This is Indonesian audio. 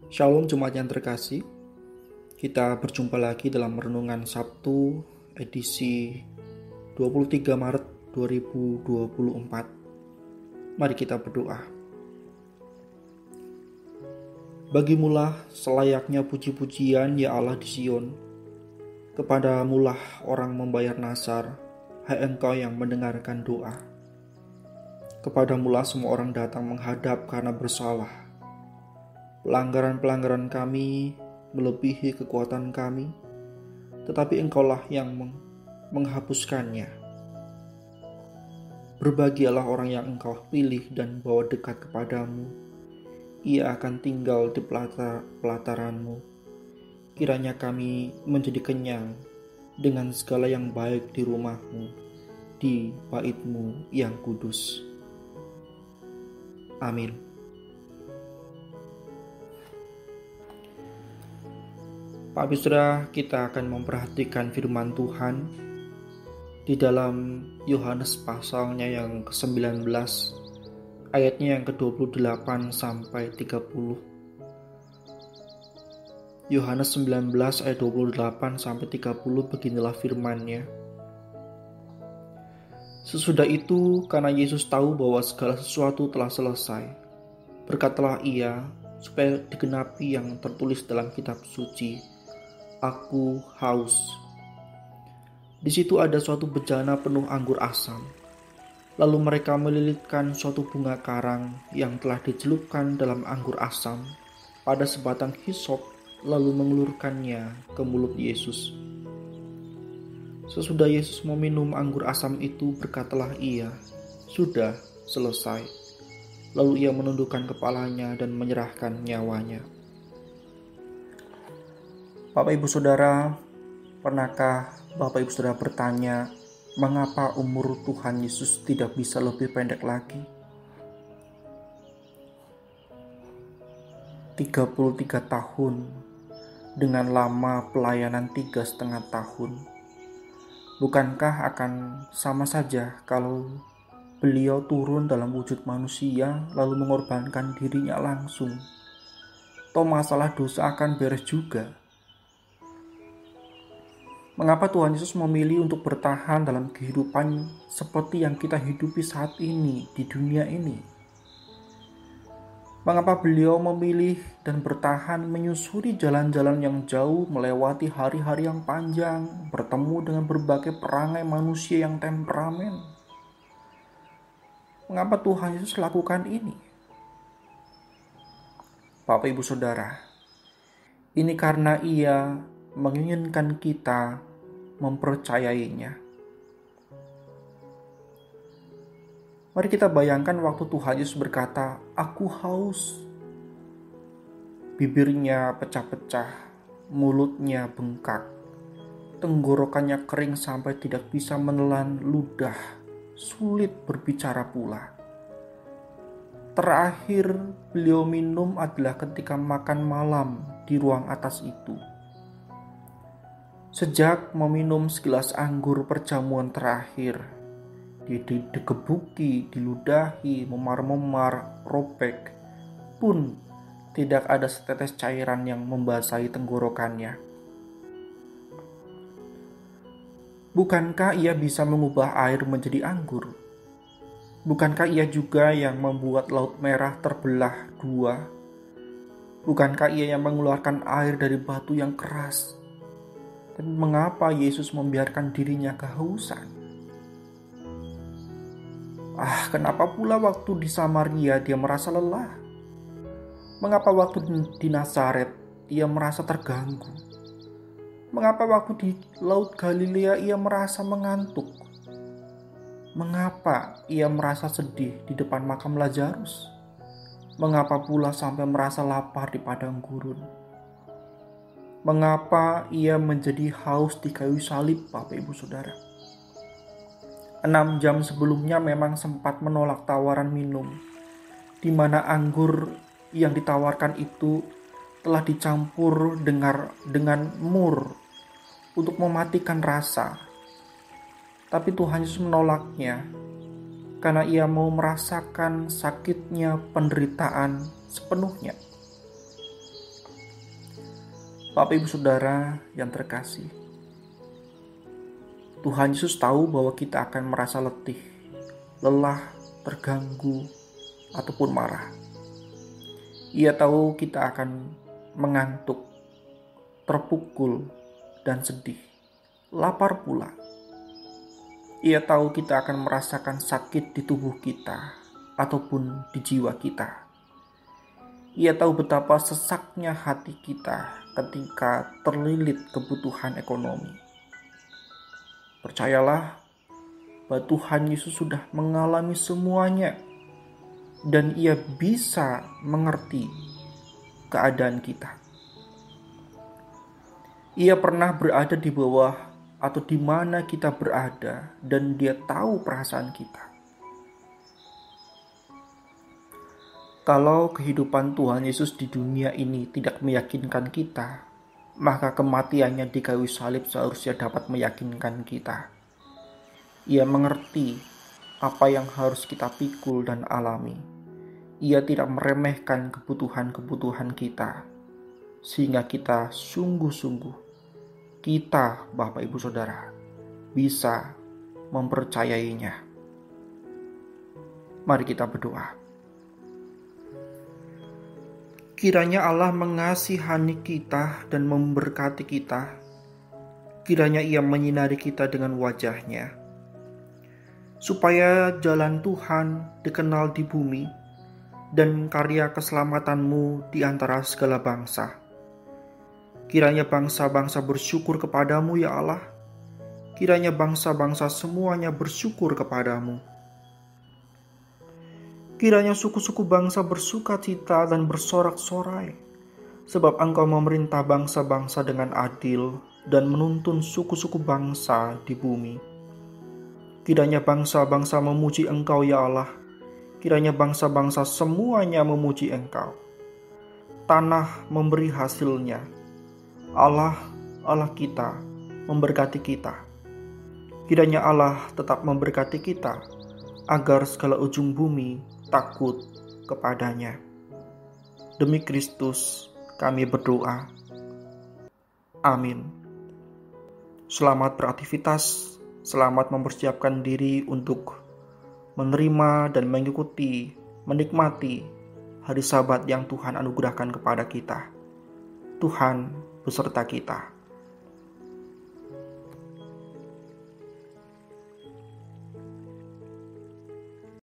Shalom Jemaat yang terkasih, kita berjumpa lagi dalam Renungan Sabtu edisi 23 Maret 2024. Mari kita berdoa. Bagimulah selayaknya puji-pujian ya Allah di Sion, kepadamulah orang membayar nazar, hai Engkau yang mendengarkan doa. Kepadamulah semua orang datang menghadap karena bersalah. Pelanggaran-pelanggaran kami melebihi kekuatan kami, tetapi Engkaulah yang menghapuskannya. Berbahagialah orang yang Engkau pilih dan bawa dekat kepadamu. Ia akan tinggal di pelataranmu. Kiranya kami menjadi kenyang dengan segala yang baik di rumahmu, di bait-Mu yang kudus. Amin. Pak Saudara, kita akan memperhatikan firman Tuhan di dalam Yohanes pasalnya yang ke-19, ayatnya yang ke-28 sampai 30. Yohanes 19 ayat 28 sampai 30, beginilah firman-Nya. Sesudah itu, karena Yesus tahu bahwa segala sesuatu telah selesai, berkatalah ia supaya digenapi yang tertulis dalam kitab suci, Aku haus. Di situ ada suatu bejana penuh anggur asam. Lalu mereka melilitkan suatu bunga karang yang telah dicelupkan dalam anggur asam pada sebatang hisop, lalu mengulurkannya ke mulut Yesus. Sesudah Yesus meminum anggur asam itu, berkatalah ia, Sudah selesai. Lalu ia menundukkan kepalanya dan menyerahkan nyawanya. Bapak Ibu Saudara, pernahkah Bapak Ibu Saudara bertanya, mengapa umur Tuhan Yesus tidak bisa lebih pendek lagi? 33 tahun dengan lama pelayanan 3,5 tahun. Bukankah akan sama saja kalau beliau turun dalam wujud manusia lalu mengorbankan dirinya langsung? Toh masalah dosa akan beres juga. Mengapa Tuhan Yesus memilih untuk bertahan dalam kehidupan seperti yang kita hidupi saat ini di dunia ini? Mengapa beliau memilih dan bertahan menyusuri jalan-jalan yang jauh, melewati hari-hari yang panjang, bertemu dengan berbagai perangai manusia yang temperamen? Mengapa Tuhan Yesus lakukan ini? Bapak Ibu Saudara, ini karena ia menginginkan kita mempercayainya. Mari kita bayangkan waktu Tuhan Yesus berkata, Aku haus. Bibirnya pecah-pecah, mulutnya bengkak, tenggorokannya kering sampai tidak bisa menelan ludah, sulit berbicara pula. Terakhir beliau minum adalah ketika makan malam di ruang atas itu. Sejak meminum segelas anggur perjamuan terakhir, dia digebuki, diludahi, memar-memar, robek, pun tidak ada setetes cairan yang membasahi tenggorokannya. Bukankah ia bisa mengubah air menjadi anggur? Bukankah ia juga yang membuat Laut Merah terbelah dua? Bukankah ia yang mengeluarkan air dari batu yang keras? Tapi mengapa Yesus membiarkan dirinya kehausan? Kenapa pula waktu di Samaria dia merasa lelah? Mengapa waktu di Nazaret ia merasa terganggu? Mengapa waktu di Laut Galilea ia merasa mengantuk? Mengapa ia merasa sedih di depan makam Lazarus? Mengapa pula sampai merasa lapar di padang gurun? Mengapa ia menjadi haus di kayu salib, Bapak Ibu Saudara? 6 jam sebelumnya memang sempat menolak tawaran minum, di mana anggur yang ditawarkan itu telah dicampur dengan mur untuk mematikan rasa. Tapi Tuhan Yesus menolaknya karena ia mau merasakan sakitnya penderitaan sepenuhnya. Bapak Ibu Saudara yang terkasih, Tuhan Yesus tahu bahwa kita akan merasa letih, lelah, terganggu, ataupun marah. Ia tahu kita akan mengantuk, terpukul, dan sedih, lapar pula. Ia tahu kita akan merasakan sakit di tubuh kita ataupun di jiwa kita. Ia tahu betapa sesaknya hati kita ketika terlilit kebutuhan ekonomi. Percayalah bahwa Tuhan Yesus sudah mengalami semuanya dan Ia bisa mengerti keadaan kita. Ia pernah berada di bawah atau di mana kita berada dan Dia tahu perasaan kita. Kalau kehidupan Tuhan Yesus di dunia ini tidak meyakinkan kita, maka kematiannya di kayu salib seharusnya dapat meyakinkan kita. Ia mengerti apa yang harus kita pikul dan alami. Ia tidak meremehkan kebutuhan-kebutuhan kita, sehingga kita sungguh-sungguh, kita Bapak Ibu Saudara, bisa mempercayainya. Mari kita berdoa. Kiranya Allah mengasihani kita dan memberkati kita. Kiranya Ia menyinari kita dengan wajah-Nya, supaya jalan Tuhan dikenal di bumi dan karya keselamatan-Mu di antara segala bangsa. Kiranya bangsa-bangsa bersyukur kepadamu ya Allah. Kiranya bangsa-bangsa semuanya bersyukur kepadamu. Kiranya suku-suku bangsa bersuka cita dan bersorak-sorai, sebab Engkau memerintah bangsa-bangsa dengan adil dan menuntun suku-suku bangsa di bumi. Kiranya bangsa-bangsa memuji Engkau ya Allah. Kiranya bangsa-bangsa semuanya memuji Engkau. Tanah memberi hasilnya. Allah kita memberkati kita. Kiranya Allah tetap memberkati kita, agar segala ujung bumi takut kepadanya. Demi Kristus kami berdoa. Amin. Selamat beraktivitas, selamat mempersiapkan diri untuk menerima dan mengikuti, menikmati hari Sabat yang Tuhan anugerahkan kepada kita. Tuhan beserta kita.